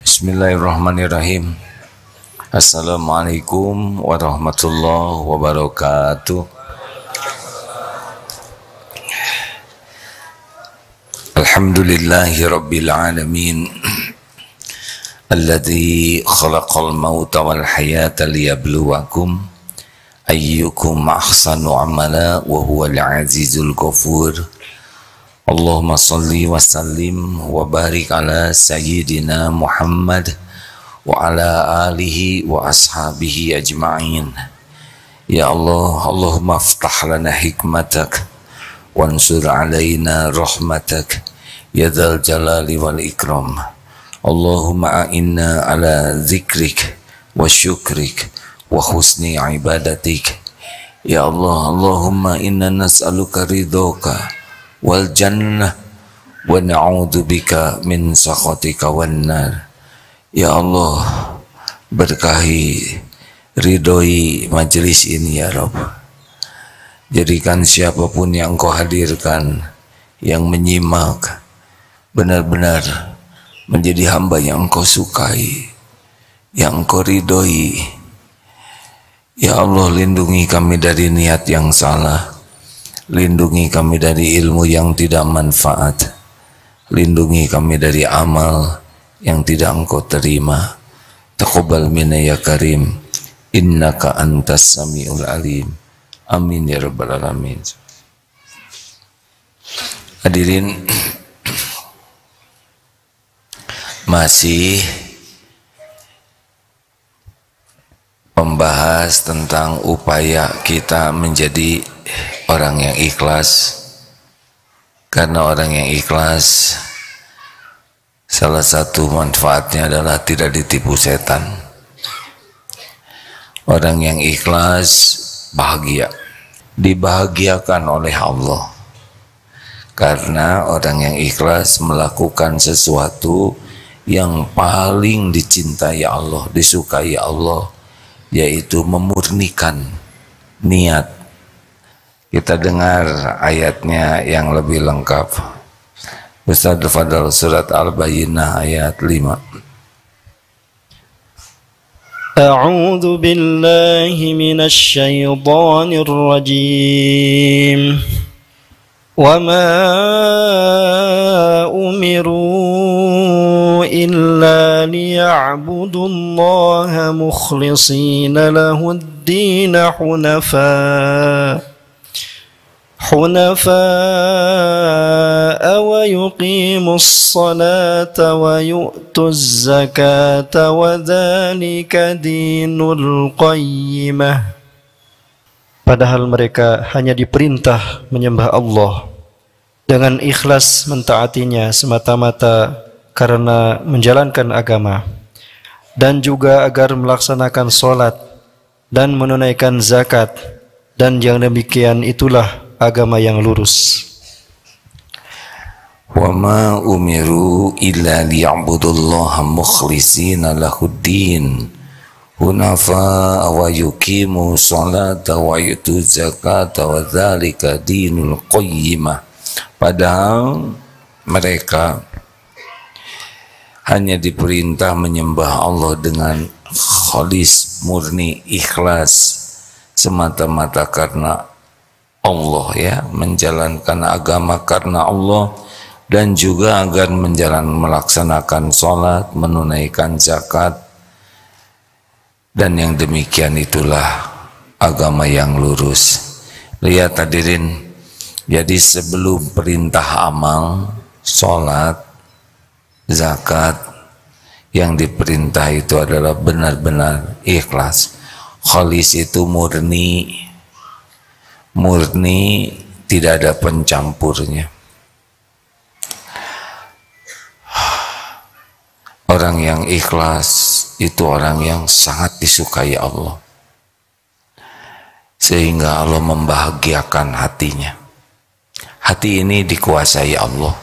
Bismillahirrahmanirrahim. Assalamualaikum warahmatullahi wabarakatuh. Alhamdulillahi rabbil alamin. Alladzi khalaqal mauta wal hayata liyabluwakum ayyukum ahsanu amala wa huwal azizul ghafur. Allahumma salli wa sallim wa barik ala sayyidina Muhammad wa ala alihi wa ashabihi ajma'in. Ya Allah, Allahumma aftah lana hikmatak wansur alaina rahmatak ya dzal jalali wal ikram. Allahumma a'inna ala zikrik wa syukrik wa husni ibadatik. Ya Allah, Allahumma inna nas'aluka ridhoka wal jannah wa na'udzubika min sakhatika wan nar. Ya Allah, berkahi, ridhoi majelis ini ya Rabb. Jadikan siapapun yang Engkau hadirkan, yang menyimak, benar-benar menjadi hamba yang Engkau sukai, yang Engkau ridhoi. Ya Allah, lindungi kami dari niat yang salah, lindungi kami dari ilmu yang tidak manfaat, lindungi kami dari amal yang tidak Engkau terima. Taqabbal minna ya karim, innaka antas samiul alim. Amin ya rabbal alamin. Hadirin, masih membahas tentang upaya kita menjadi orang yang ikhlas. Karena orang yang ikhlas, salah satu manfaatnya adalah tidak ditipu setan. Orang yang ikhlas bahagia, dibahagiakan oleh Allah. Karena orang yang ikhlas melakukan sesuatu yang paling dicintai Allah, disukai Allah, yaitu memurnikan niat. Kita dengar ayatnya yang lebih lengkap. Ustaz Fadal, surat Al-Bayyinah ayat 5. A'udzu billahi minasy syaithanir rajim. Wa ma umiru illa liya'budullaha mukhlishina lahud-din حنفاء ويقيموا الصلاة ويؤتوا الزكاة وذلك دين القيمة. Padahal mereka hanya diperintah menyembah Allah dengan ikhlas mentaatinya semata-mata karena menjalankan agama, dan juga agar melaksanakan sholat dan menunaikan zakat, dan yang demikian itulah agama yang lurus. Wa ma umiru illa liya'budullaha mukhlishina lahuddin hunafa wa yuqimu sholata wa yutu zakata wa dzalika dinul qayyimah. Padahal mereka hanya diperintah menyembah Allah dengan khalis, murni, ikhlas, semata-mata karena Allah, ya, menjalankan agama karena Allah, dan juga agar melaksanakan sholat, menunaikan zakat, dan yang demikian itulah agama yang lurus. Lihat hadirin, jadi sebelum perintah amal, sholat, zakat, yang diperintah itu adalah benar-benar ikhlas. Khalis itu murni, tidak ada pencampurnya. Orang yang ikhlas itu orang yang sangat disukai Allah, sehingga Allah membahagiakan hatinya. Hati ini dikuasai Allah,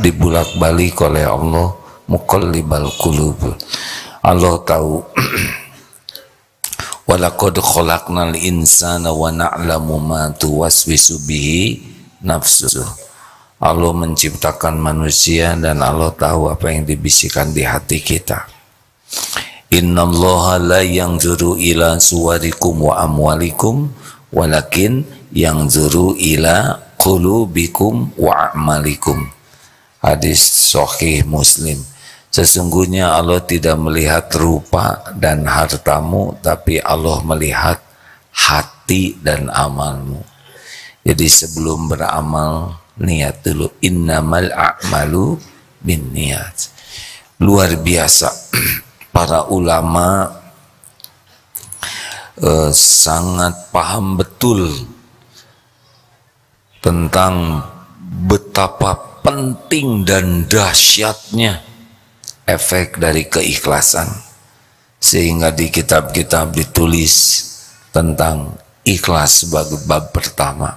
dibulak-balik oleh Allah, muqallibal qulub. Allah tahu walaqad khalaqnal insana wa na'lamu ma tuwaswisu bihi nafsuh. Allah menciptakan manusia dan Allah tahu apa yang dibisikkan di hati kita. Innallaha la yanzuru ila suwarikum wa amwalikum walakin yanzuru ila qulubikum wa a'malikum. Hadis sahih Muslim. Sesungguhnya Allah tidak melihat rupa dan hartamu, tapi Allah melihat hati dan amalmu. Jadi sebelum beramal, niat dulu. Innamal a'malu bin niat. Luar biasa. Para ulama sangat paham betul tentang betapa penting dan dahsyatnya efek dari keikhlasan, sehingga di kitab-kitab ditulis tentang ikhlas sebagai bab pertama.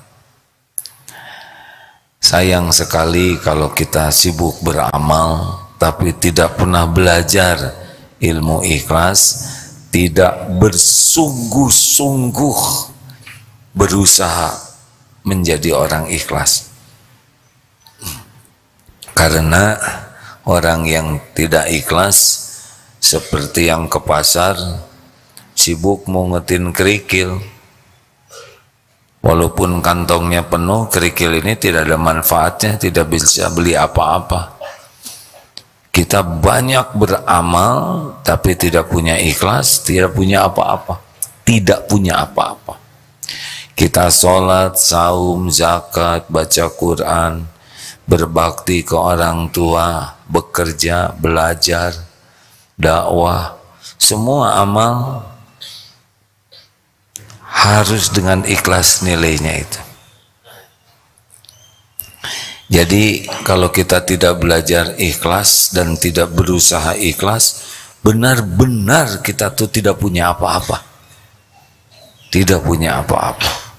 Sayang sekali kalau kita sibuk beramal tapi tidak pernah belajar ilmu ikhlas, tidak bersungguh-sungguh berusaha menjadi orang ikhlas. Karena orang yang tidak ikhlas seperti yang ke pasar sibuk mungutin kerikil, walaupun kantongnya penuh, kerikil ini tidak ada manfaatnya, tidak bisa beli apa-apa. Kita banyak beramal tapi tidak punya ikhlas, tidak punya apa-apa, tidak punya apa-apa. Kita sholat, saum, zakat, baca Quran, berbakti ke orang tua, bekerja, belajar, dakwah, semua amal harus dengan ikhlas nilainya itu. Jadi kalau kita tidak belajar ikhlas dan tidak berusaha ikhlas, benar-benar kita tuh tidak punya apa-apa. Tidak punya apa-apa.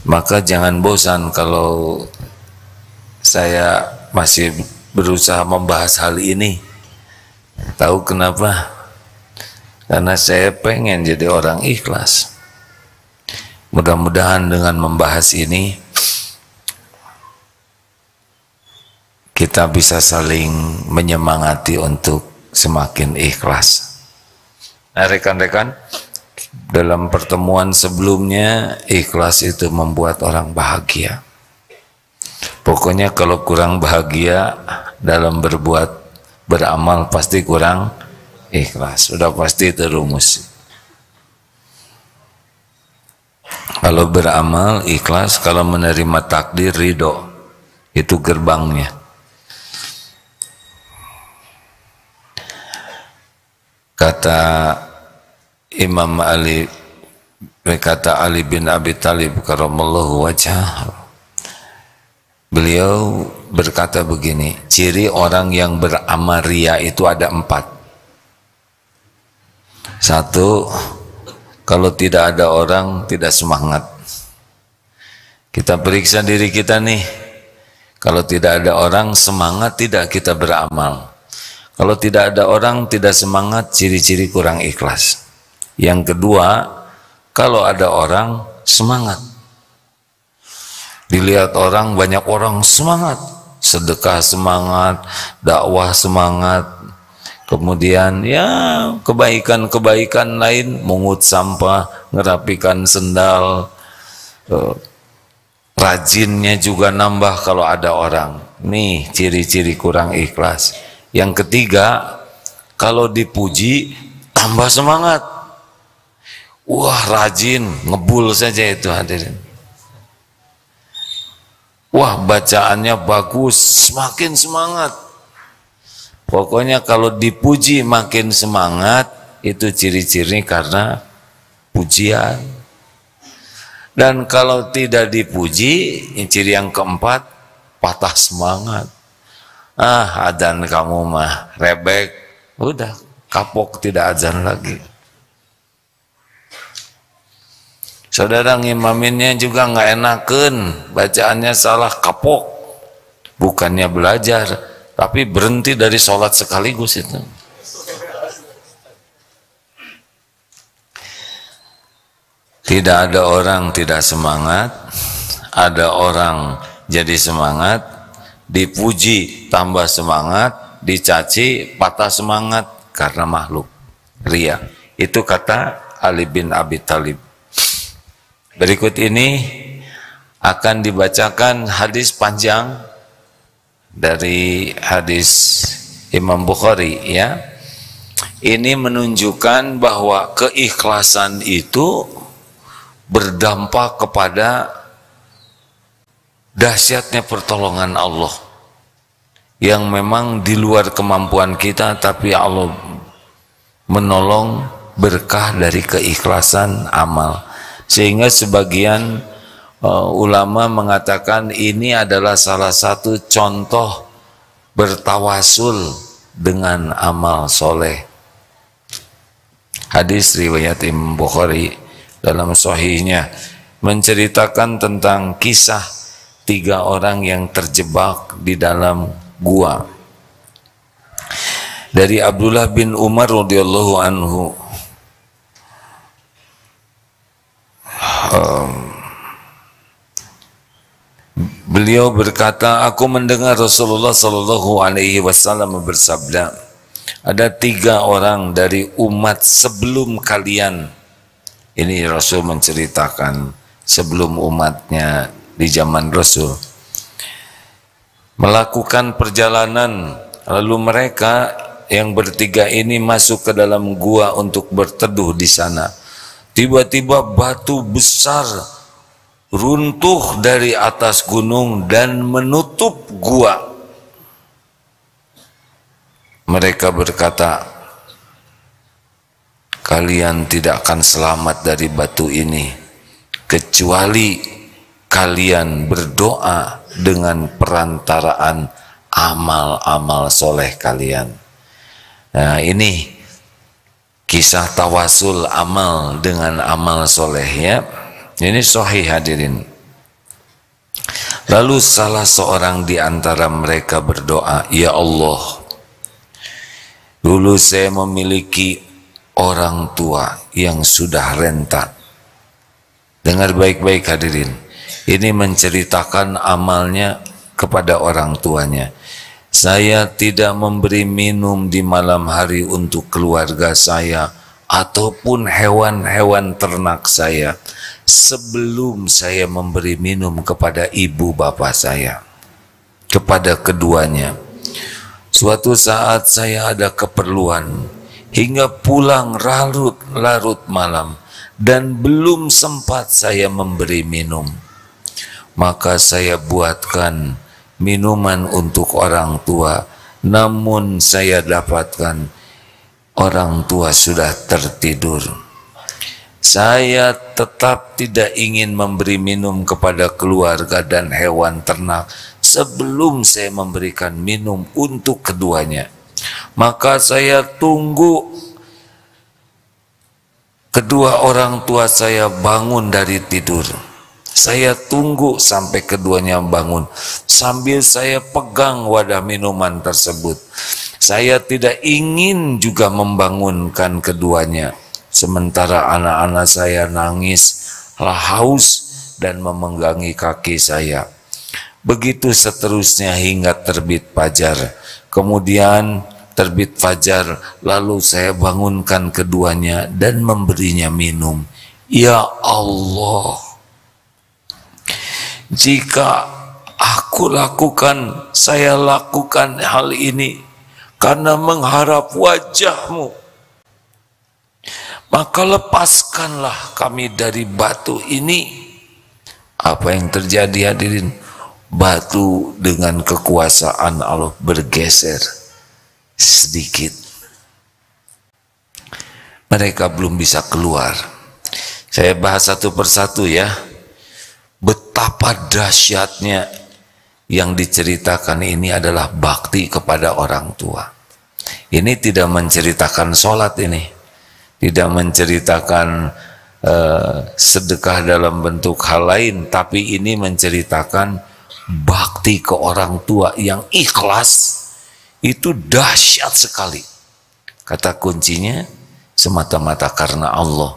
Maka jangan bosan kalau saya masih berusaha membahas hal ini. Tahu kenapa? Karena saya pengen jadi orang ikhlas. Mudah-mudahan dengan membahas ini kita bisa saling menyemangati untuk semakin ikhlas. Nah rekan-rekan, dalam pertemuan sebelumnya, ikhlas itu membuat orang bahagia. Pokoknya kalau kurang bahagia dalam beramal pasti kurang ikhlas. Sudah pasti itu rumus. Kalau beramal ikhlas, kalau menerima takdir ridho, itu gerbangnya. Kata Imam Ali, berkata Ali bin Abi Thalib karamallahu wajhah, beliau berkata begini, ciri orang yang beramal riya itu ada 4. 1, kalau tidak ada orang tidak semangat. Kita periksa diri kita nih, kalau tidak ada orang semangat tidak kita beramal. Kalau tidak ada orang tidak semangat, ciri-ciri kurang ikhlas. Yang kedua, kalau ada orang semangat. Dilihat orang, banyak orang semangat, sedekah semangat, dakwah semangat, kemudian ya kebaikan-kebaikan lain, mungut sampah, ngerapikan sendal, rajinnya juga nambah kalau ada orang. Nih ciri-ciri kurang ikhlas. Yang ketiga, kalau dipuji tambah semangat. Wah rajin, ngebul saja itu hadirin. Wah bacaannya bagus, semakin semangat. Pokoknya kalau dipuji makin semangat, itu ciri-ciri karena pujian. Dan kalau tidak dipuji, ciri yang keempat, patah semangat. Ah, adzan kamu mah rebek, udah kapok, tidak adzan lagi. Saudara ngimaminnya juga nggak enakan, bacaannya salah, kapok. Bukannya belajar, tapi berhenti dari sholat sekaligus itu. Tidak ada orang tidak semangat, ada orang jadi semangat, dipuji tambah semangat, dicaci patah semangat karena makhluk, ria. Itu kata Ali bin Abi Thalib. Berikut ini akan dibacakan hadis panjang dari hadis Imam Bukhari, ya. Ini menunjukkan bahwa keikhlasan itu berdampak kepada dahsyatnya pertolongan Allah yang memang di luar kemampuan kita, tapi Allah menolong berkah dari keikhlasan amal. Sehingga sebagian ulama mengatakan ini adalah salah satu contoh bertawasul dengan amal soleh. Hadis riwayat Imam Bukhari dalam sahihnya menceritakan tentang kisah 3 orang yang terjebak di dalam gua. Dari Abdullah bin Umar radhiyallahu anhu, beliau berkata, aku mendengar Rasulullah sallallahu alaihi wasallam bersabda, ada 3 orang dari umat sebelum kalian. Ini Rasul menceritakan sebelum umatnya di zaman Rasul melakukan perjalanan, lalu mereka yang bertiga ini masuk ke dalam gua untuk berteduh di sana. Tiba-tiba batu besar runtuh dari atas gunung dan menutup gua. Mereka berkata, kalian tidak akan selamat dari batu ini kecuali kalian berdoa dengan perantaraan amal-amal soleh kalian. Nah, ini kisah tawasul amal dengan amal soleh, ya. Ini sahih hadirin. Lalu salah seorang di antara mereka berdoa, ya Allah, dulu saya memiliki orang tua yang sudah renta. Dengar baik-baik hadirin. Ini menceritakan amalnya kepada orang tuanya. Saya tidak memberi minum di malam hari untuk keluarga saya ataupun hewan-hewan ternak saya sebelum saya memberi minum kepada ibu bapak saya, kepada keduanya. Suatu saat saya ada keperluan hingga pulang larut malam dan belum sempat saya memberi minum. Maka saya buatkan minuman untuk orang tua, namun saya dapatkan orang tua sudah tertidur. Saya tetap tidak ingin memberi minum kepada keluarga dan hewan ternak sebelum saya memberikan minum untuk keduanya. Maka saya tunggu kedua orang tua saya bangun dari tidur. Saya tunggu sampai keduanya bangun sambil saya pegang wadah minuman tersebut. Saya tidak ingin juga membangunkan keduanya. Sementara anak-anak saya nangis, haus dan memenggangi kaki saya. Begitu seterusnya hingga terbit fajar. Kemudian terbit fajar, lalu saya bangunkan keduanya dan memberinya minum. Ya Allah, jika saya lakukan hal ini karena mengharap wajah-Mu, maka lepaskanlah kami dari batu ini. Apa yang terjadi hadirin? Batu dengan kekuasaan Allah bergeser sedikit. Mereka belum bisa keluar. Saya bahas satu persatu ya. Betapa dahsyatnya yang diceritakan ini adalah bakti kepada orang tua. Ini tidak menceritakan sholat ini. Tidak menceritakan sedekah dalam bentuk hal lain. Tapi ini menceritakan bakti ke orang tua yang ikhlas. Itu dahsyat sekali. Kata kuncinya semata-mata karena Allah.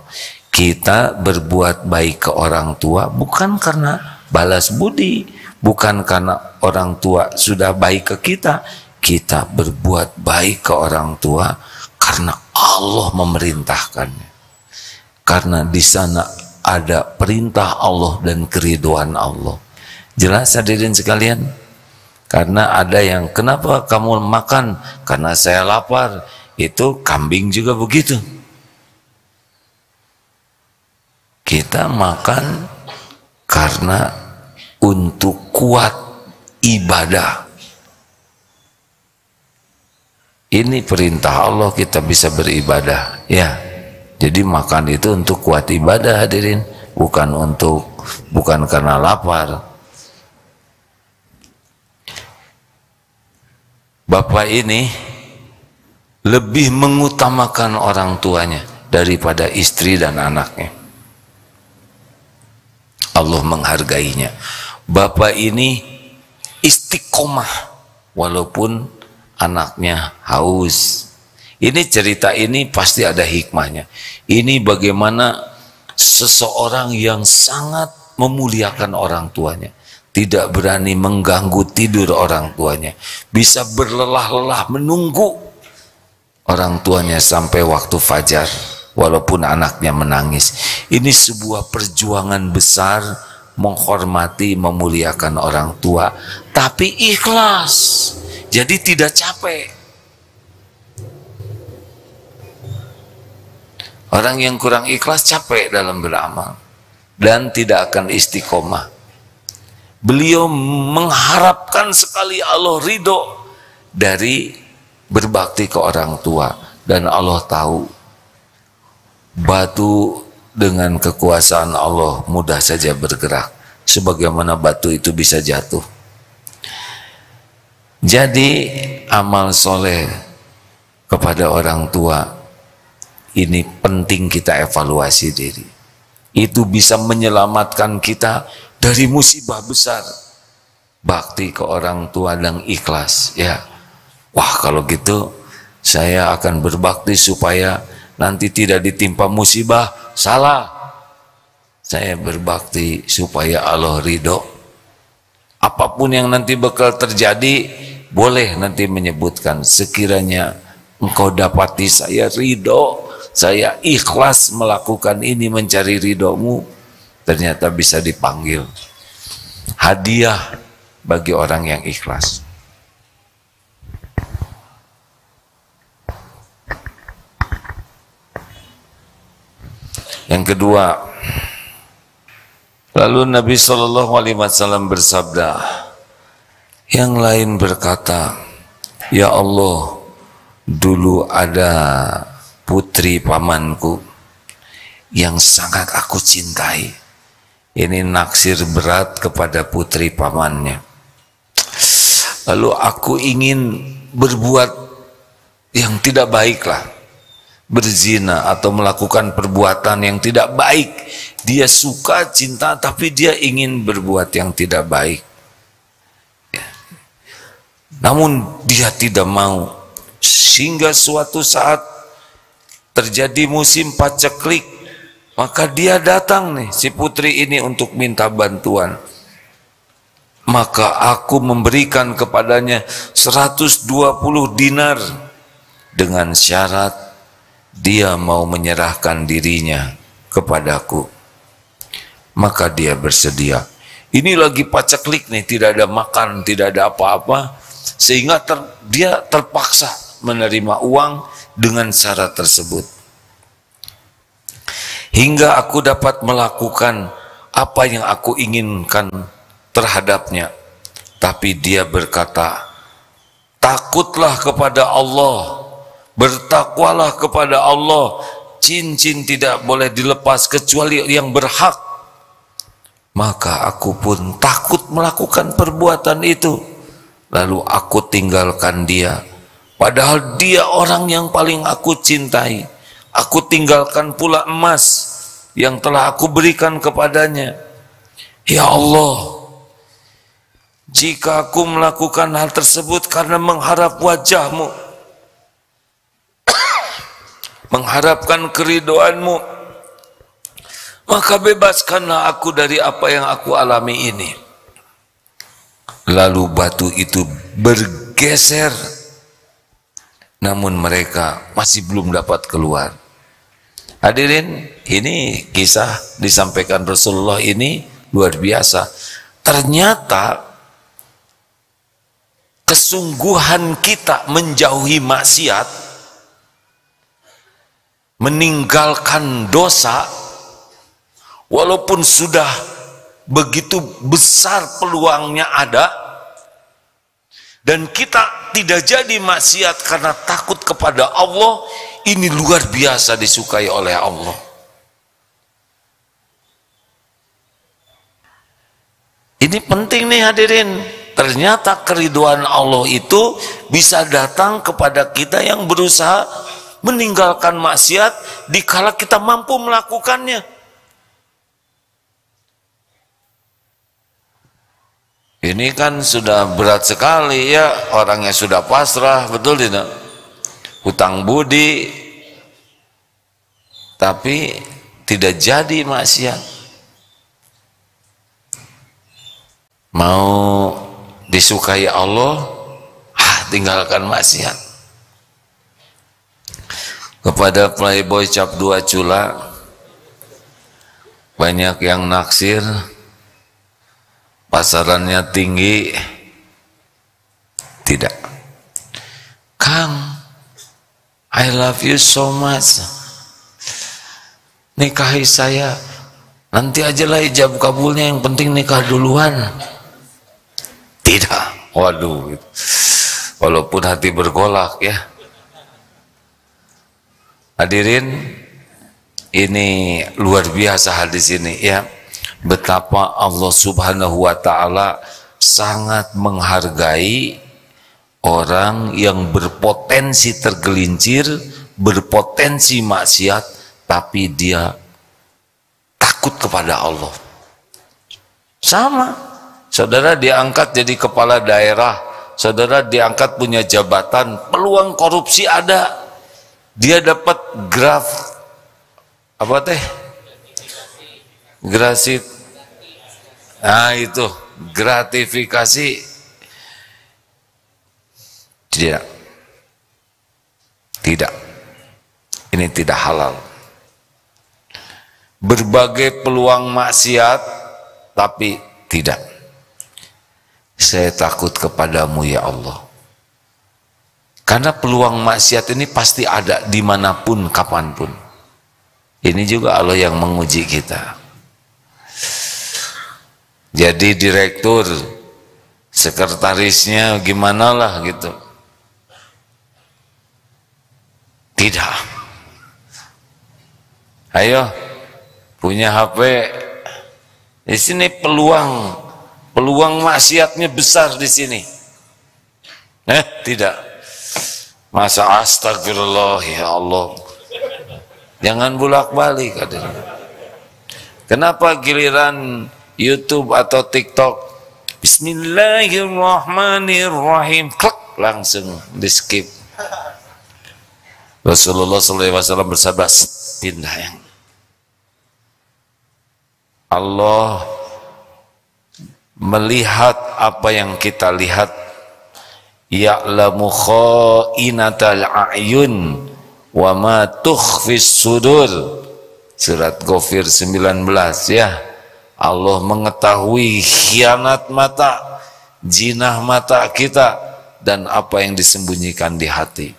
Kita berbuat baik ke orang tua bukan karena balas budi, Bukan karena orang tua sudah baik ke kita, kita berbuat baik ke orang tua karena Allah memerintahkannya. Karena di sana ada perintah Allah dan keridhaan Allah. Jelas hadirin sekalian? Karena ada yang, kenapa kamu makan? Karena saya lapar. Itu kambing juga begitu. Kita makan karena untuk kuat ibadah. Ini perintah Allah, kita bisa beribadah, ya. Jadi makan itu untuk kuat ibadah hadirin, bukan karena lapar. Bapak ini lebih mengutamakan orang tuanya daripada istri dan anaknya. Allah menghargainya. Bapak ini istiqomah walaupun anaknya haus. Ini cerita ini pasti ada hikmahnya. Ini bagaimana seseorang yang sangat memuliakan orang tuanya, tidak berani mengganggu tidur orang tuanya, bisa berlelah-lelah menunggu orang tuanya sampai waktu fajar walaupun anaknya menangis. Ini sebuah perjuangan besar menghormati, memuliakan orang tua, tapi ikhlas, jadi tidak capek. Orang yang kurang ikhlas capek dalam beramal dan tidak akan istiqomah. Beliau mengharapkan sekali Allah ridho dari berbakti ke orang tua, dan Allah tahu batu dengan kekuasaan Allah mudah saja bergerak, sebagaimana batu itu bisa jatuh. Jadi amal soleh kepada orang tua ini penting kita evaluasi diri. Itu bisa menyelamatkan kita dari musibah besar. Bakti ke orang tua dan ikhlas, ya. Wah, kalau gitu saya akan berbakti supaya nanti tidak ditimpa musibah. Salah. Saya berbakti supaya Allah ridho. Apapun yang nanti bakal terjadi, boleh nanti menyebutkan, sekiranya engkau dapati saya ridho, saya ikhlas melakukan ini mencari ridhomu, ternyata bisa dipanggil. Hadiah bagi orang yang ikhlas. Yang kedua, lalu Nabi SAW bersabda, yang lain berkata, ya Allah, dulu ada putri pamanku yang sangat aku cintai. Ini naksir berat kepada putri pamannya. Lalu aku ingin berbuat yang tidak baik lah, berzina atau melakukan perbuatan yang tidak baik. Dia suka cinta tapi dia ingin berbuat yang tidak baik. Namun dia tidak mau. Sehingga suatu saat terjadi musim paceklik, maka dia datang nih si putri ini untuk minta bantuan. Maka aku memberikan kepadanya 120 dinar dengan syarat dia mau menyerahkan dirinya kepadaku. Maka dia bersedia. Ini lagi paceklik nih, tidak ada makan, tidak ada apa-apa, sehingga dia terpaksa menerima uang dengan syarat tersebut. Hingga aku dapat melakukan apa yang aku inginkan terhadapnya. Tapi dia berkata, takutlah kepada Allah, bertakwalah kepada Allah, cincin tidak boleh dilepas kecuali yang berhak. Maka aku pun takut melakukan perbuatan itu. Lalu aku tinggalkan dia. Padahal dia orang yang paling aku cintai. Aku tinggalkan pula emas yang telah aku berikan kepadanya. Ya Allah, jika aku melakukan hal tersebut karena mengharap wajah-Mu, mengharapkan keridhaan-Mu, maka bebaskanlah aku dari apa yang aku alami ini. lalu batu itu bergeser, namun mereka masih belum dapat keluar. Hadirin, ini kisah disampaikan Rasulullah ini luar biasa. Ternyata kesungguhan kita menjauhi maksiat, meninggalkan dosa, walaupun sudah begitu besar peluangnya ada, dan kita tidak jadi maksiat karena takut kepada Allah, ini luar biasa disukai oleh Allah. Ini penting nih hadirin. Ternyata keriduan Allah itu bisa datang kepada kita yang berusaha meninggalkan maksiat dikala kita mampu melakukannya. Ini kan sudah berat sekali ya, orangnya sudah pasrah, betul tidak? Hutang budi, tapi tidak jadi maksiat. Mau disukai Allah, tinggalkan maksiat. Kepada playboy cap 2 cula, banyak yang naksir, pasarannya tinggi. Tidak. Kang, I love you so much, nikahi saya, nanti aja lah ijab kabulnya, yang penting nikah duluan. Tidak. Waduh, walaupun hati bergolak ya. Hadirin, ini luar biasa hadis ini ya, betapa Allah Subhanahu wa ta'ala sangat menghargai orang yang berpotensi tergelincir, berpotensi maksiat, tapi dia takut kepada Allah. Sama, saudara diangkat jadi kepala daerah, saudara diangkat punya jabatan, peluang korupsi ada, dia dapat gratifikasi, nah itu gratifikasi. Tidak, ini tidak halal. Berbagai peluang maksiat, tapi tidak. Saya takut kepadamu ya Allah. Karena peluang maksiat ini pasti ada dimanapun, kapanpun. Ini juga Allah yang menguji kita. Jadi direktur, sekretarisnya gimana lah gitu. Tidak. Ayo, punya HP, di sini peluang maksiatnya besar di sini. Tidak. Masa astagfirullah ya Allah. Jangan bolak-balik. Kenapa giliran YouTube atau TikTok Bismillahirrahmanirrahim, klik, langsung di skip. Rasulullah SAW bersabda, pindah yang Allah melihat apa yang kita lihat. Ya'lamu kha'inatal a'yun wa ma tukhfis sudur. Surat Ghafir 19 ya. Allah mengetahui khianat mata, jinah mata kita, dan apa yang disembunyikan di hati.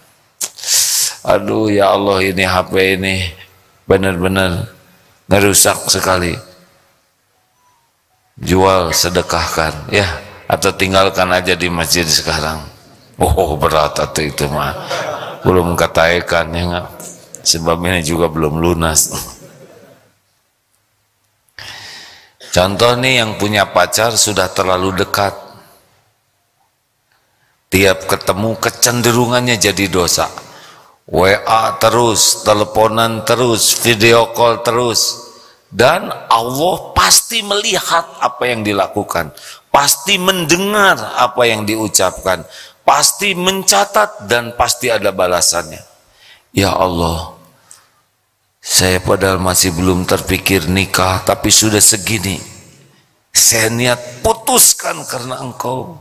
Aduh ya Allah, ini HP ini benar-benar ngerusak sekali. Jual, sedekahkan ya, atau tinggalkan aja di masjid sekarang. Oh berat atau itu mah, belum kataikan ya enggak, sebab ini juga belum lunas. Contoh nih, yang punya pacar sudah terlalu dekat, tiap ketemu kecenderungannya jadi dosa. WA terus, teleponan terus, video call terus, dan Allah pasti melihat apa yang dilakukan, pasti mendengar apa yang diucapkan, pasti mencatat, dan pasti ada balasannya. Ya Allah, saya padahal masih belum terpikir nikah, tapi sudah segini. Saya niat putuskan karena engkau.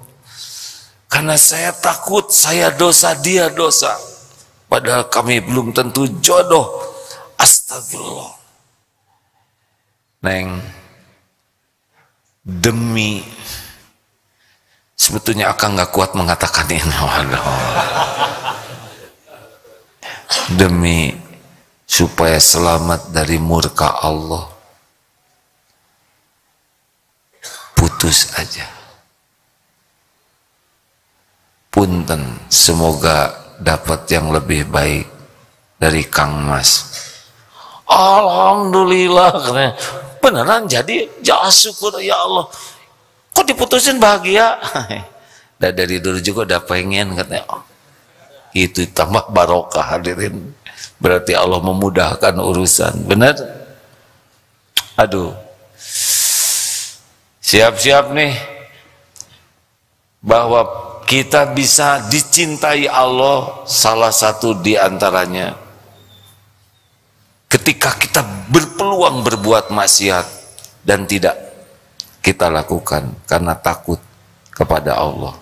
Karena saya takut saya dosa, dia dosa. Padahal kami belum tentu jodoh. Astagfirullah. Neng, demi, sebetulnya akang nggak kuat mengatakan ini. Waduh. Demi supaya selamat dari murka Allah, putus aja. Punten, semoga dapat yang lebih baik dari Kang Mas. Alhamdulillah, beneran jadi, ya syukur ya Allah. Kok diputusin bahagia? Dan dari dulu juga udah pengen katanya. Oh, itu tambah barokah hadirin. Berarti Allah memudahkan urusan. Benar? Aduh. Siap-siap nih bahwa kita bisa dicintai Allah, salah satu di antaranya ketika kita berpeluang berbuat maksiat dan tidak kita lakukan karena takut kepada Allah.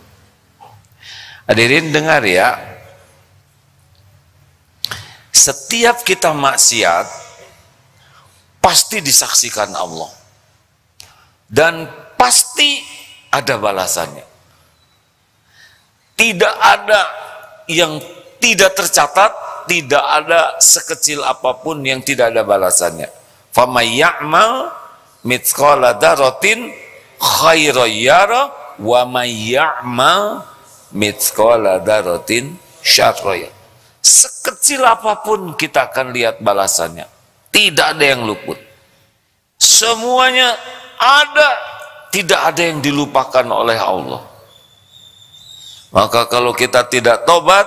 Hadirin dengar ya, setiap kita maksiat pasti disaksikan Allah dan pasti ada balasannya. Tidak ada yang tidak tercatat, tidak ada sekecil apapun yang tidak ada balasannya. Faman ya'mal mithqala dzarratin khairan yara wa may ya'mal mithqala dzarratin syarran yara. Sekecil apapun kita akan lihat balasannya. Tidak ada yang luput. Semuanya ada, tidak ada yang dilupakan oleh Allah. Maka kalau kita tidak tobat,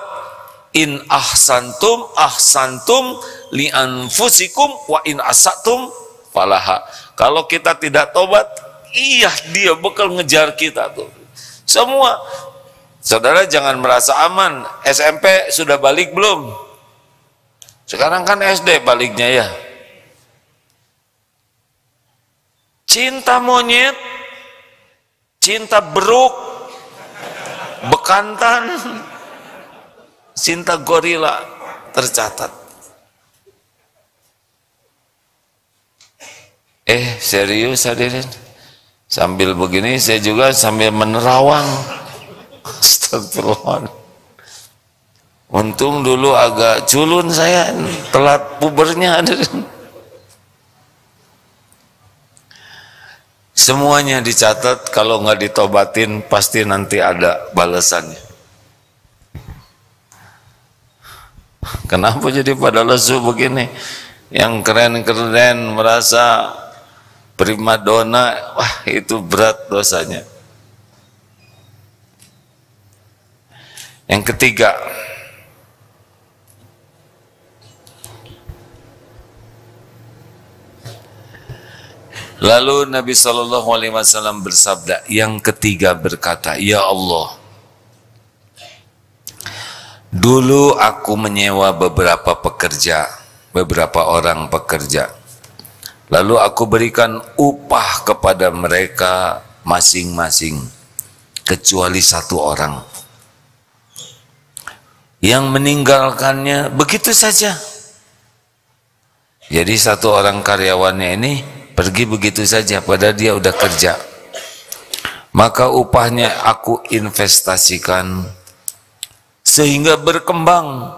in ahsantum ahsantum li anfusikum wa in asatum falaha. Kalau kita tidak tobat, iya dia bakal ngejar kita tuh. Semua. Saudara jangan merasa aman. SMP sudah balik belum? Sekarang kan SD baliknya ya. Cinta monyet, cinta beruk, bekantan, cinta gorila tercatat. Serius hadirin, sambil begini saya juga sambil menerawang. Astagfirullah. Untung dulu agak culun saya, telat pubernya hadirin. Semuanya dicatat, kalau nggak ditobatin pasti nanti ada balasannya. Kenapa jadi pada lesu begini? Yang keren-keren merasa primadona, wah itu berat dosanya. Yang ketiga, lalu Nabi SAW bersabda, yang ketiga berkata, ya Allah, dulu aku menyewa beberapa pekerja, beberapa orang pekerja, lalu aku berikan upah kepada mereka masing-masing, kecuali satu orang yang meninggalkannya begitu saja. Jadi satu orang karyawannya ini pergi begitu saja, padahal dia udah kerja. Maka upahnya aku investasikan sehingga berkembang.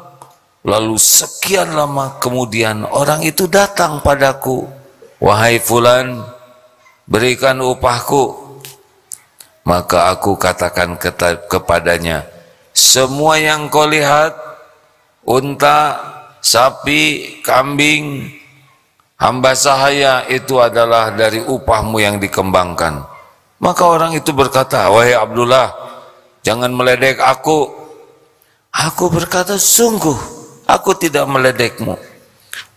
Lalu sekian lama kemudian orang itu datang padaku, wahai fulan, berikan upahku. Maka aku katakan kepadanya, semua yang kau lihat, unta, sapi, kambing, hamba sahaya, itu adalah dari upahmu yang dikembangkan. Maka orang itu berkata, wahai Abdullah, jangan meledek aku. Aku berkata, sungguh aku tidak meledekmu.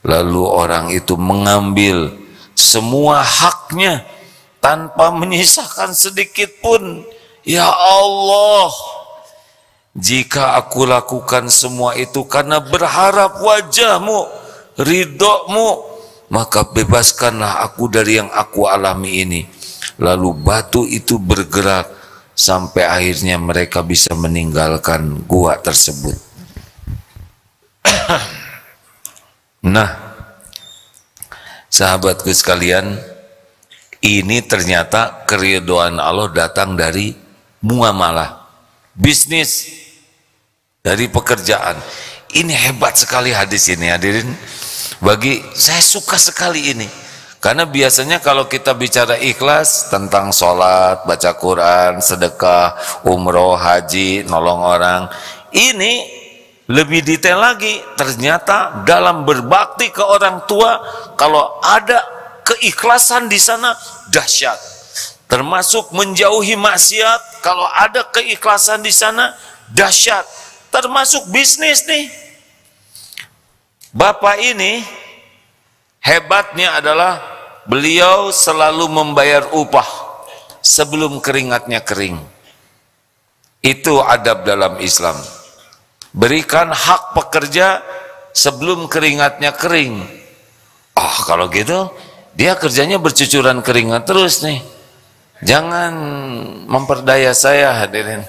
Lalu orang itu mengambil semua haknya tanpa menyisakan sedikit pun. Ya Allah, jika aku lakukan semua itu karena berharap wajahmu, ridhomu, maka bebaskanlah aku dari yang aku alami ini. lalu batu itu bergerak sampai akhirnya mereka bisa meninggalkan gua tersebut. Nah, sahabatku sekalian, ini ternyata keridhaan Allah datang dari muamalah, bisnis, dari pekerjaan. Ini hebat sekali hadis ini, hadirin. Bagi saya suka sekali ini. Karena biasanya kalau kita bicara ikhlas tentang sholat, baca Quran, sedekah, umroh, haji, nolong orang, ini lebih detail lagi. Ternyata dalam berbakti ke orang tua, kalau ada keikhlasan di sana dahsyat. Termasuk menjauhi maksiat, kalau ada keikhlasan di sana dahsyat. Termasuk bisnis nih. Bapak ini hebatnya adalah beliau selalu membayar upah sebelum keringatnya kering. Itu adab dalam Islam. Berikan hak pekerja sebelum keringatnya kering. Kalau gitu dia kerjanya bercucuran keringat terus nih. Jangan memperdaya saya, hadirin.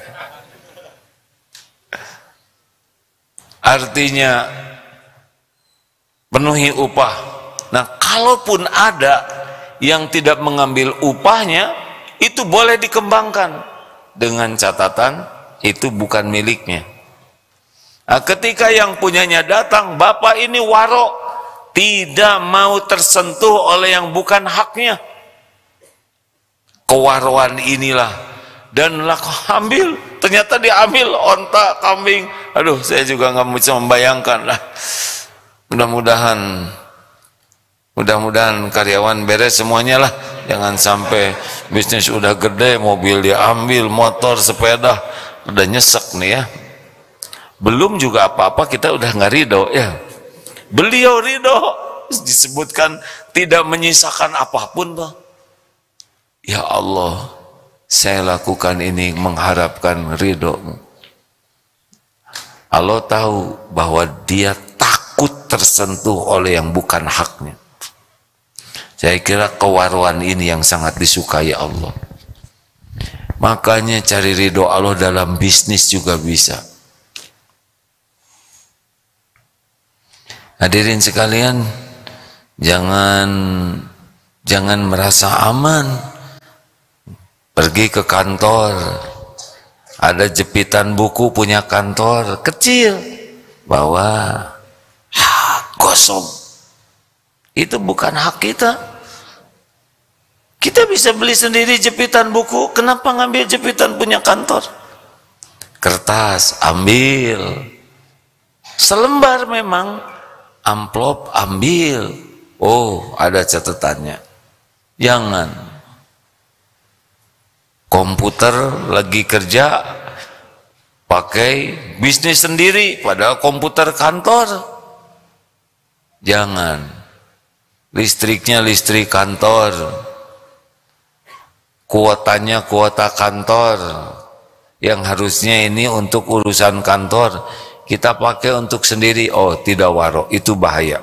Artinya penuhi upah. Nah, kalaupun ada yang tidak mengambil upahnya, itu boleh dikembangkan dengan catatan itu bukan miliknya. Nah, ketika yang punyanya datang, bapak ini waro, tidak mau tersentuh oleh yang bukan haknya. Kewaroan inilah, dan laku ambil, ternyata diambil onta, kambing. Aduh, saya juga nggak bisa membayangkan lah. Mudah-mudahan karyawan beres semuanya lah. Jangan sampai bisnis udah gede, mobil diambil, motor, sepeda, udah nyesek nih ya. Belum juga apa-apa kita udah nggak ridho ya. Beliau ridho, disebutkan tidak menyisakan apapun, Bang. Ya Allah, saya lakukan ini mengharapkan ridho-Mu. Allah tahu bahwa dia takut tersentuh oleh yang bukan haknya. Saya kira kewaruan ini yang sangat disukai Allah. Makanya cari ridho Allah dalam bisnis juga bisa. Hadirin sekalian, jangan merasa aman. Pergi ke kantor, ada jepitan buku punya kantor kecil, bawa, kosong. Itu bukan hak kita. Kita bisa beli sendiri jepitan buku, kenapa ngambil jepitan punya kantor? Kertas, ambil. Selembar memang, amplop, ambil. Oh, ada catatannya. Jangan. Komputer lagi kerja, pakai bisnis sendiri, padahal komputer kantor. Jangan. Listriknya listrik kantor, kuotanya kuota kantor, yang harusnya ini untuk urusan kantor, kita pakai untuk sendiri. Oh, tidak waro, itu bahaya.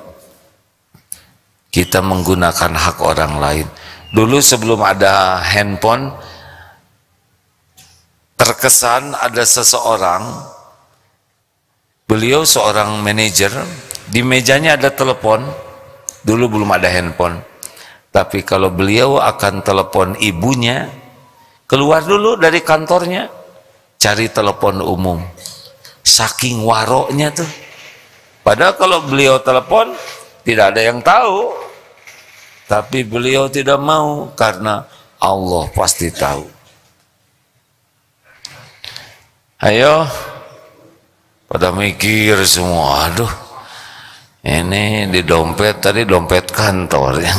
Kita menggunakan hak orang lain. Dulu sebelum ada handphone, terkesan ada seseorang, beliau seorang manajer, di mejanya ada telepon. Dulu belum ada handphone, tapi kalau beliau akan telepon ibunya, keluar dulu dari kantornya, cari telepon umum. Saking waroknya tuh. Padahal kalau beliau telepon, tidak ada yang tahu. Tapi beliau tidak mau, karena Allah pasti tahu. Ayo, pada mikir semua, aduh, ini di dompet, tadi dompet kantor ya.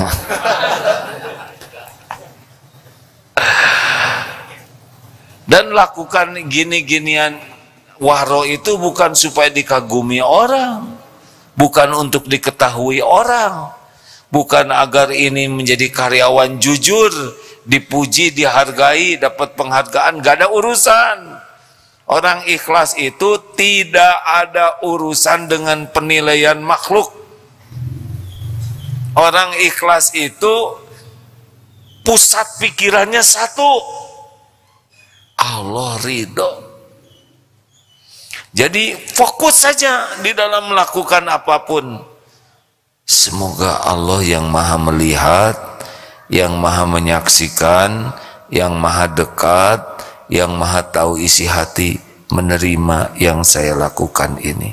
Dan lakukan gini-ginian waro itu bukan supaya dikagumi orang, bukan untuk diketahui orang, bukan agar ini menjadi karyawan jujur, dipuji, dihargai, dapat penghargaan, gak ada urusan. Orang ikhlas itu tidak ada urusan dengan penilaian makhluk. Orang ikhlas itu pusat pikirannya satu, Allah ridho. Jadi fokus saja di dalam melakukan apapun. Semoga Allah yang maha melihat, yang maha menyaksikan, yang maha dekat, yang maha tahu isi hati, menerima yang saya lakukan ini.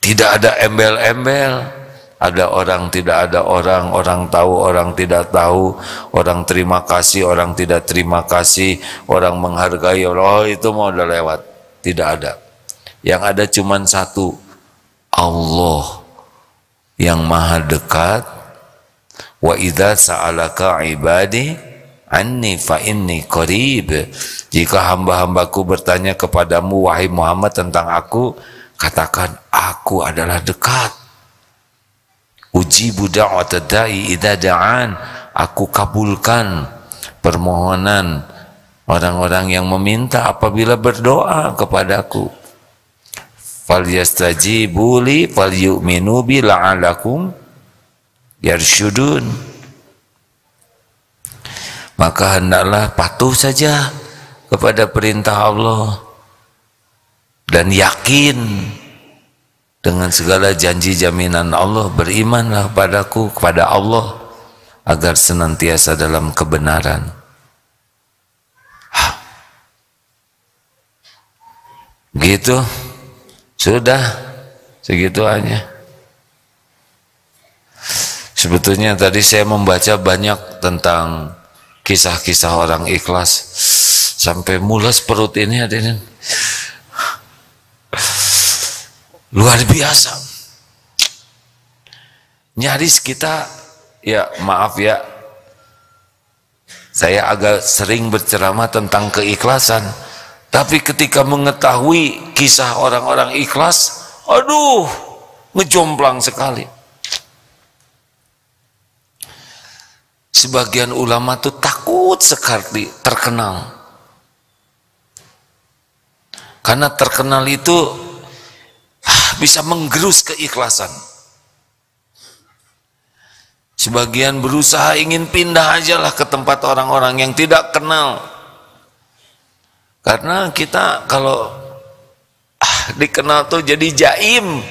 Tidak ada embel-embel. Ada orang, tidak ada orang, orang tahu, orang tidak tahu, orang terima kasih, orang tidak terima kasih, orang menghargai, oh itu mau udah lewat. Tidak ada. Yang ada cuman satu, Allah yang maha dekat. Wa idza sa'alaka ibadi anni fa inni qarib. Jika hamba-hambaku bertanya kepadamu wahai Muhammad tentang aku, katakan aku adalah dekat. Ujibu da'watad da'i idza da'an. Aku kabulkan permohonan orang-orang yang meminta apabila berdoa kepadaku. Falyastajibu li falyu'minu bi la'alakum yarsyudun. Maka hendaklah patuh saja kepada perintah Allah dan yakin dengan segala janji jaminan Allah. Berimanlah padaku, kepada Allah, agar senantiasa dalam kebenaran. Gitu, sudah segitu aja. Sebetulnya tadi saya membaca banyak tentang kisah-kisah orang ikhlas sampai mules perut ini, hadirin. Luar biasa. Nyaris kita, ya maaf ya, saya agak sering berceramah tentang keikhlasan, tapi ketika mengetahui kisah orang-orang ikhlas, aduh, ngejomplang sekali. Sebagian ulama tuh takut sekali terkenal, karena terkenal itu bisa menggerus keikhlasan. Sebagian berusaha ingin pindah aja lah ke tempat orang-orang yang tidak kenal. Karena kita kalau dikenal tuh jadi jaim.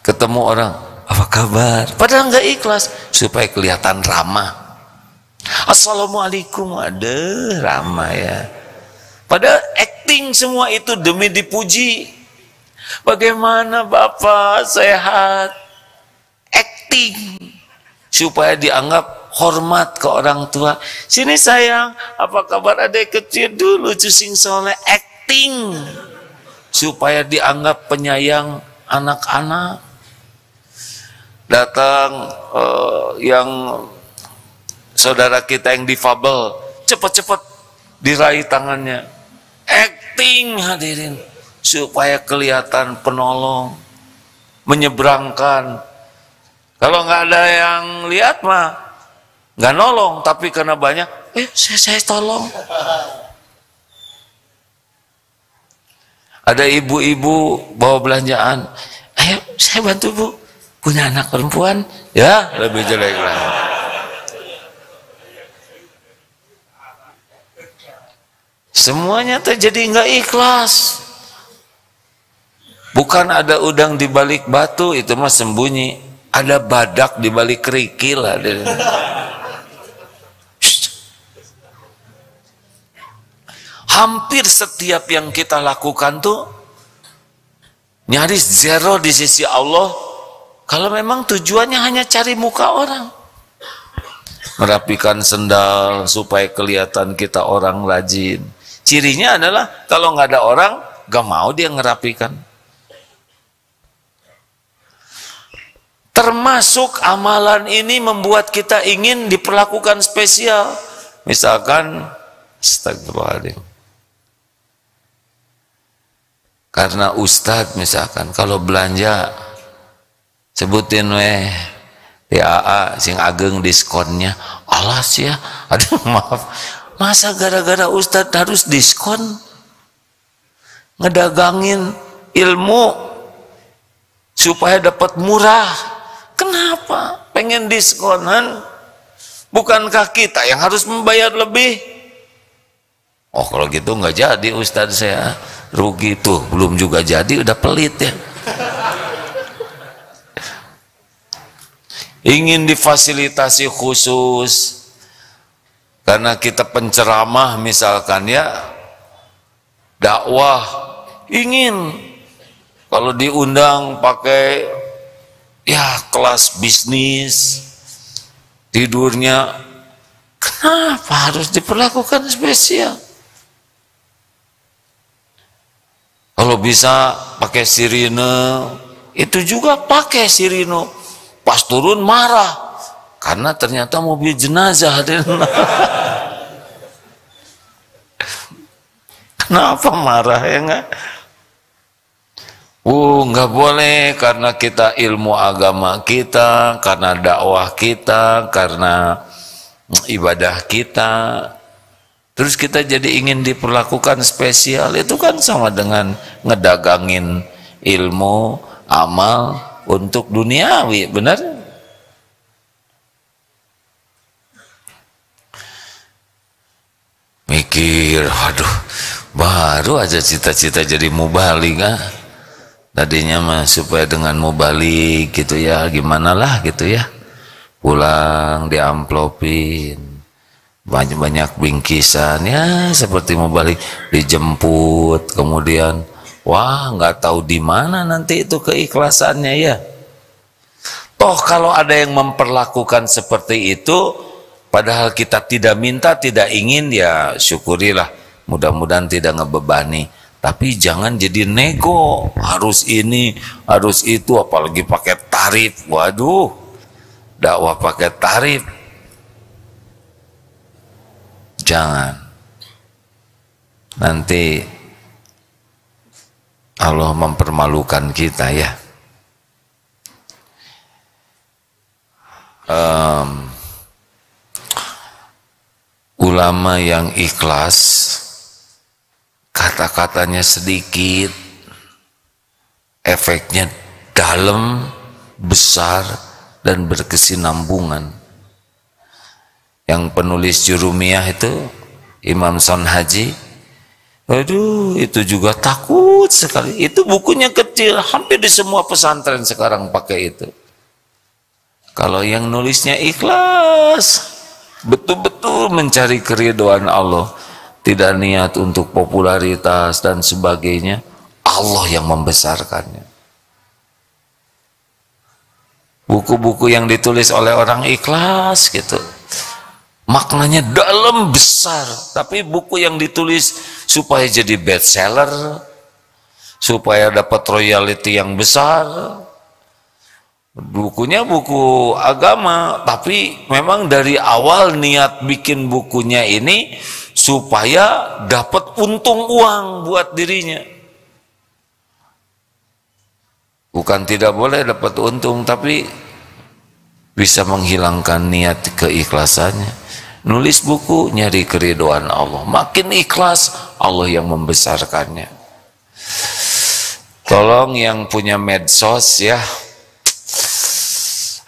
Ketemu orang, apa kabar? Padahal nggak ikhlas, supaya kelihatan ramah. Assalamualaikum, aduh ramah ya. Padahal acting semua itu demi dipuji. Bagaimana Bapak sehat? Acting supaya dianggap hormat ke orang tua. Sini sayang, apa kabar adik kecil dulu, cusing soleh. Acting supaya dianggap penyayang anak-anak. Datang yang saudara kita yang difabel, cepat-cepat diraih tangannya. Acting, hadirin, supaya kelihatan penolong, menyeberangkan. Kalau nggak ada yang lihat mah nggak nolong, tapi karena banyak, saya tolong. Ada ibu-ibu bawa belanjaan, ayo saya bantu bu, punya anak perempuan, ya lebih jelek lagi. Semuanya terjadi nggak ikhlas. Bukan ada udang di balik batu, itu mah sembunyi. Ada badak di balik kerikil. Hampir setiap yang kita lakukan tuh nyaris zero di sisi Allah. Kalau memang tujuannya hanya cari muka orang. Merapikan sendal supaya kelihatan kita orang rajin. Cirinya adalah kalau nggak ada orang, gak mau dia ngerapikan. Termasuk amalan ini membuat kita ingin diperlakukan spesial. Misalkan, astagfirullahaladzim. Karena ustadz misalkan, kalau belanja, sebutin weh, DAA, sing ageng diskonnya. Alas ya, aduh maaf. Masa gara-gara ustadz harus diskon? Ngedagangin ilmu supaya dapat murah. Kenapa? Pengen diskonan, Bukankah kita yang harus membayar lebih? Oh kalau gitu nggak jadi Ustadz, saya rugi. Tuh belum juga jadi udah pelit ya. Ingin difasilitasi khusus karena kita penceramah misalkan ya, dakwah, ingin kalau diundang pakai ya kelas bisnis, tidurnya kenapa harus diperlakukan spesial? Kalau bisa pakai sirine, itu juga pakai sirine. Pas turun marah karena ternyata mobil jenazah. Kenapa marah ya enggak? Nggak boleh, karena kita ilmu agama kita, karena dakwah kita, karena ibadah kita, terus kita jadi ingin diperlakukan spesial. Itu kan sama dengan ngedagangin ilmu, amal untuk duniawi, benar? Mikir, aduh, baru aja cita-cita jadi mubalik ah. Tadinya mah supaya dengan mubalik gitu ya, gimana lah gitu ya, pulang diamplopin, banyak-banyak bingkisan ya seperti mubalik, dijemput, kemudian wah nggak tahu di mana nanti itu keikhlasannya ya. Toh kalau ada yang memperlakukan seperti itu, padahal kita tidak minta, tidak ingin, ya syukurilah, mudah-mudahan tidak ngebebani. Tapi jangan jadi nego, harus ini, harus itu, apalagi pakai tarif. Waduh, dakwah pakai tarif. Jangan. Nanti Allah mempermalukan kita ya. Ulama yang ikhlas, kata-katanya sedikit, efeknya dalam, besar, dan berkesinambungan. Yang penulis Jurumiyah itu Imam Sonhaji, aduh itu juga takut sekali. Itu bukunya kecil, hampir di semua pesantren sekarang pakai itu. Kalau yang nulisnya ikhlas, betul-betul mencari keridhaan Allah, tidak niat untuk popularitas dan sebagainya, Allah yang membesarkannya. Buku-buku yang ditulis oleh orang ikhlas gitu, maknanya dalam, besar. Tapi buku yang ditulis supaya jadi bestseller, supaya dapat royalti yang besar, bukunya buku agama, tapi memang dari awal niat bikin bukunya ini supaya dapat untung uang buat dirinya. Bukan tidak boleh dapat untung, tapi bisa menghilangkan niat keikhlasannya. Nulis buku nyari keridhaan Allah, makin ikhlas Allah yang membesarkannya. Tolong yang punya medsos ya,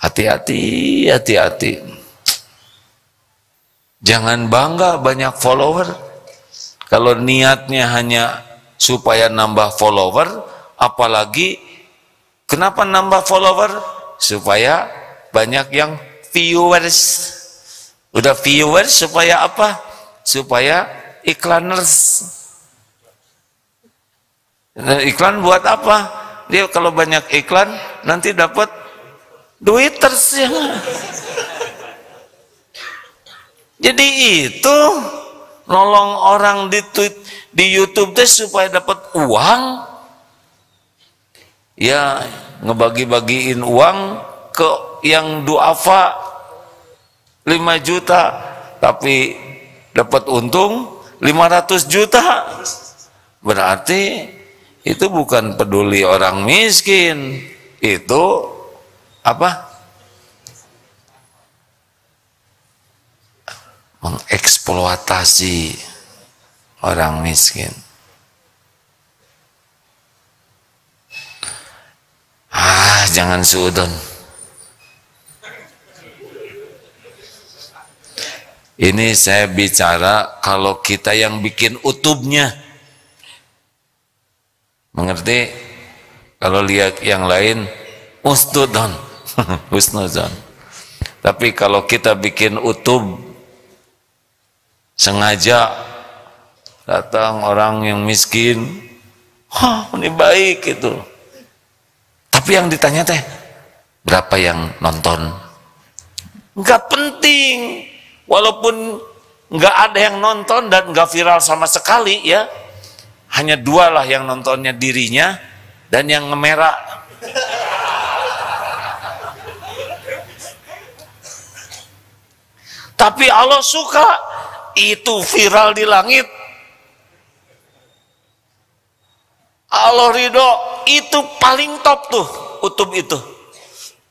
hati-hati, hati-hati. Jangan bangga banyak follower. Kalau niatnya hanya supaya nambah follower, apalagi kenapa nambah follower? Supaya banyak yang viewers. Udah viewers supaya apa? Supaya iklaners. Nah, iklan buat apa? Dia kalau banyak iklan nanti dapat duiters ya. Jadi itu nolong orang di YouTube deh supaya dapat uang, ya ngebagi-bagiin uang ke yang duafa 5 juta, tapi dapat untung 500 juta. Berarti itu bukan peduli orang miskin, itu apa? Mengeksploitasi orang miskin. Jangan suudon. Ini saya bicara kalau kita yang bikin utubnya. Mengerti? Kalau lihat yang lain, husnudon. Husnudon. Tapi kalau kita bikin utub, sengaja datang orang yang miskin, ini baik itu. Tapi yang ditanya teh, berapa yang nonton? Enggak penting. Walaupun nggak ada yang nonton dan nggak viral sama sekali ya, hanya 2 lah yang nontonnya, dirinya dan yang ngemerah. Tapi Allah suka itu viral di langit. Allah ridho, itu paling top tuh utub itu.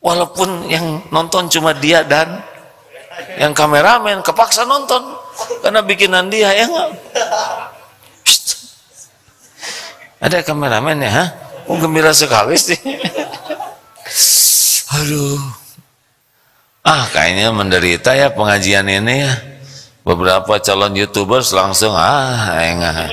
Walaupun yang nonton cuma dia dan yang kameramen kepaksa nonton karena bikinan dia, ya enggak? Ada kameramen ya, gembira sekali sih. Aduh, kayaknya menderita ya pengajian ini ya. Beberapa calon YouTubers langsung enggak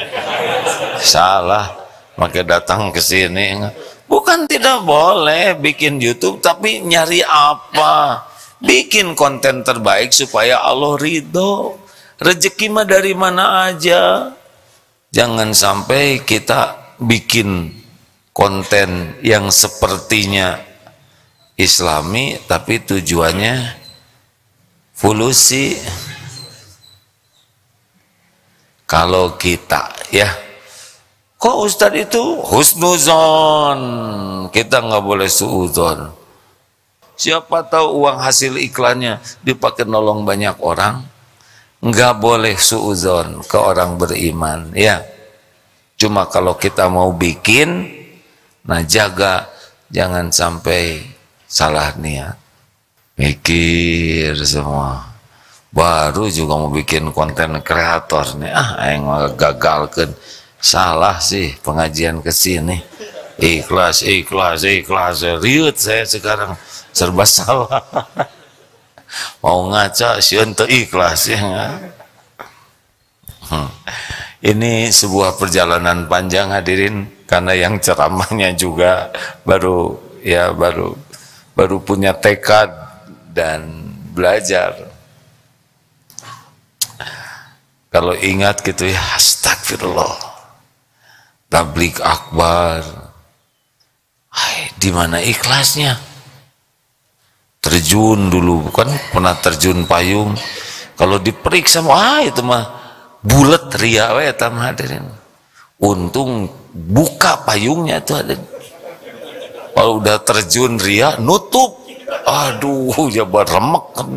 salah, maka datang ke sini. Bukan tidak boleh bikin YouTube, tapi nyari apa? Bikin konten terbaik supaya Allah ridho. Rezeki mah dari mana aja. Jangan sampai kita bikin konten yang sepertinya Islami tapi tujuannya fulusi. Kalau kita ya, kok Ustadz itu husnuzon, kita nggak boleh suudzon. Siapa tahu uang hasil iklannya dipakai nolong banyak orang, nggak boleh suudzon ke orang beriman ya. Cuma kalau kita mau bikin, nah jaga jangan sampai salah niat. Mikir semua, baru juga mau bikin konten kreator nih, yang gagalkan. Salah sih pengajian kesini. Ikhlas, riut saya sekarang. Serba salah. Mau ngaca sieun teu ikhlas ya. Ini sebuah perjalanan panjang hadirin, karena yang ceramahnya juga baru punya tekad dan belajar. Kalau ingat gitu ya, astagfirullah. Tablik akbar. Di mana ikhlasnya? Terjun dulu, bukan pernah terjun payung, kalau diperiksa itu mah bulet ria we eta mah hadirin. Untung buka payungnya tuh hadirin. Kalau udah terjun ria nutup, aduh ya remek kan.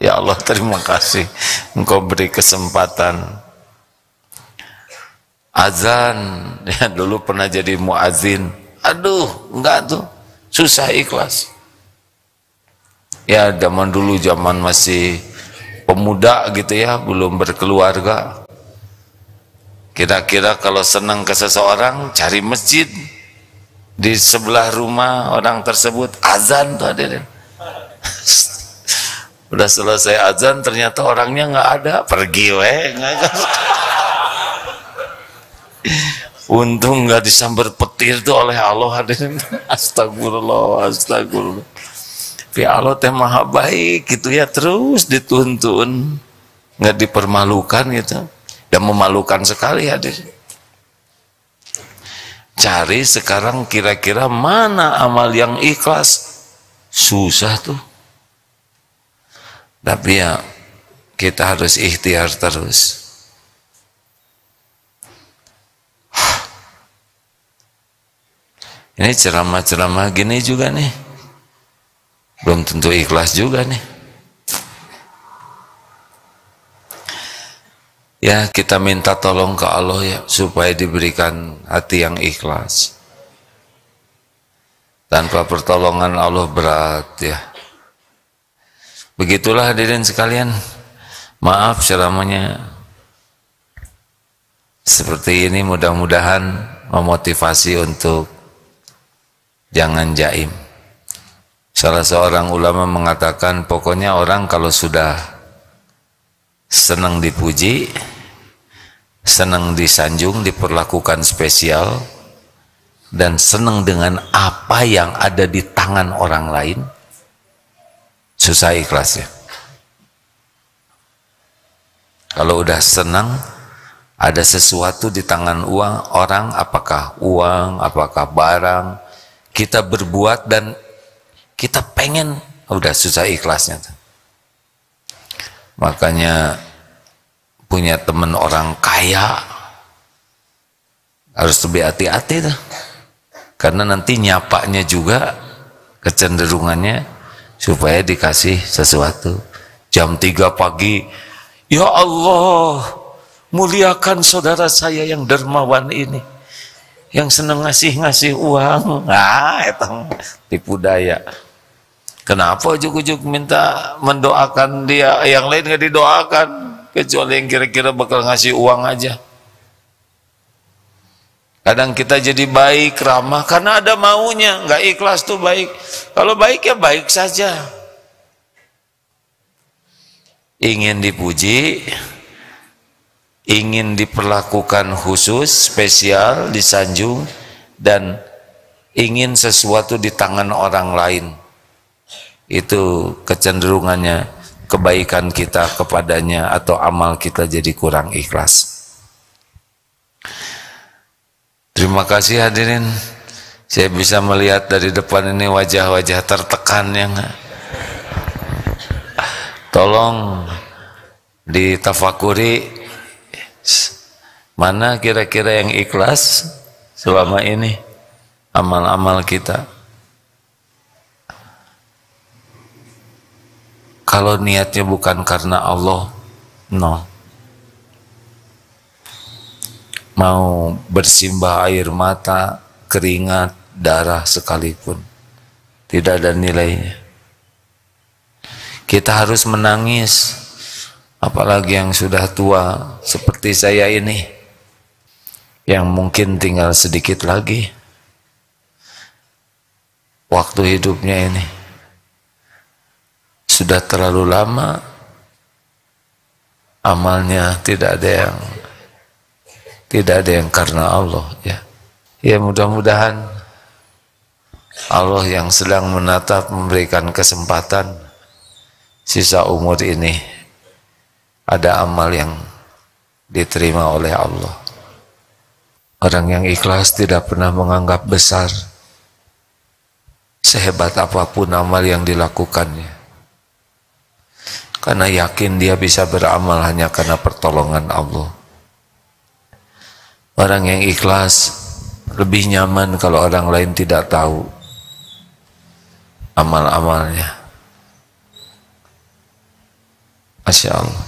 Ya Allah, terima kasih Engkau beri kesempatan. Azan ya, dulu pernah jadi muazin, aduh enggak tuh, susah ikhlas. Ya zaman dulu, zaman masih pemuda gitu ya, belum berkeluarga. Kira-kira kalau senang ke seseorang, cari masjid di sebelah rumah orang tersebut, azan tuh hadirin. Udah selesai azan ternyata orangnya nggak ada, pergi untung nggak disambar petir tuh oleh Allah hadirin. Astagfirullah. Tapi Allah teh maha baik gitu ya, terus dituntun, nggak dipermalukan gitu. Dan memalukan sekali hadirin. Cari sekarang kira-kira mana amal yang ikhlas, susah tuh. Tapi ya kita harus ikhtiar terus. Ini ceramah-ceramah gini juga nih, belum tentu ikhlas juga nih. Ya kita minta tolong ke Allah ya, supaya diberikan hati yang ikhlas. Tanpa pertolongan Allah berat ya. Begitulah hadirin sekalian. Maaf ceramahnya seperti ini, mudah-mudahan memotivasi untuk jangan jaim. Salah seorang ulama mengatakan, pokoknya orang kalau sudah senang dipuji, senang disanjung, diperlakukan spesial, dan senang dengan apa yang ada di tangan orang lain, susah ikhlasnya. Kalau udah senang ada sesuatu di tangan orang, apakah uang, apakah barang, kita berbuat dan kita pengen, udah susah ikhlasnya. Makanya punya teman orang kaya harus lebih hati-hati tuh. Karena nanti nyapanya juga kecenderungannya supaya dikasih sesuatu. Jam 3 pagi, ya Allah, muliakan saudara saya yang dermawan ini, yang senang ngasih-ngasih uang. Itu tipu daya. Kenapa ujuk-ujuk minta mendoakan dia, yang lain gak didoakan, kecuali yang kira-kira bakal ngasih uang aja. Kadang kita jadi baik, ramah, karena ada maunya, nggak ikhlas tuh baik. Kalau baik ya baik saja. Ingin dipuji, ingin diperlakukan khusus, spesial, disanjung, dan ingin sesuatu di tangan orang lain. Itu kecenderungannya kebaikan kita kepadanya atau amal kita jadi kurang ikhlas. Terima kasih hadirin, saya bisa melihat dari depan ini wajah-wajah tertekan yang tolong ditafakuri, mana kira-kira yang ikhlas selama ini amal-amal kita. Kalau niatnya bukan karena Allah, no. Mau bersimbah air mata, keringat, darah sekalipun, tidak ada nilainya. Kita harus menangis, apalagi yang sudah tua seperti saya ini, yang mungkin tinggal sedikit lagi waktu hidupnya ini. Sudah terlalu lama, amalnya tidak ada yang karena Allah, ya. Ya mudah-mudahan Allah yang sedang menatap memberikan kesempatan sisa umur ini ada amal yang diterima oleh Allah. Orang yang ikhlas tidak pernah menganggap besar sehebat apapun amal yang dilakukannya, karena yakin dia bisa beramal hanya karena pertolongan Allah. Orang yang ikhlas lebih nyaman kalau orang lain tidak tahu amal-amalnya. Masya Allah.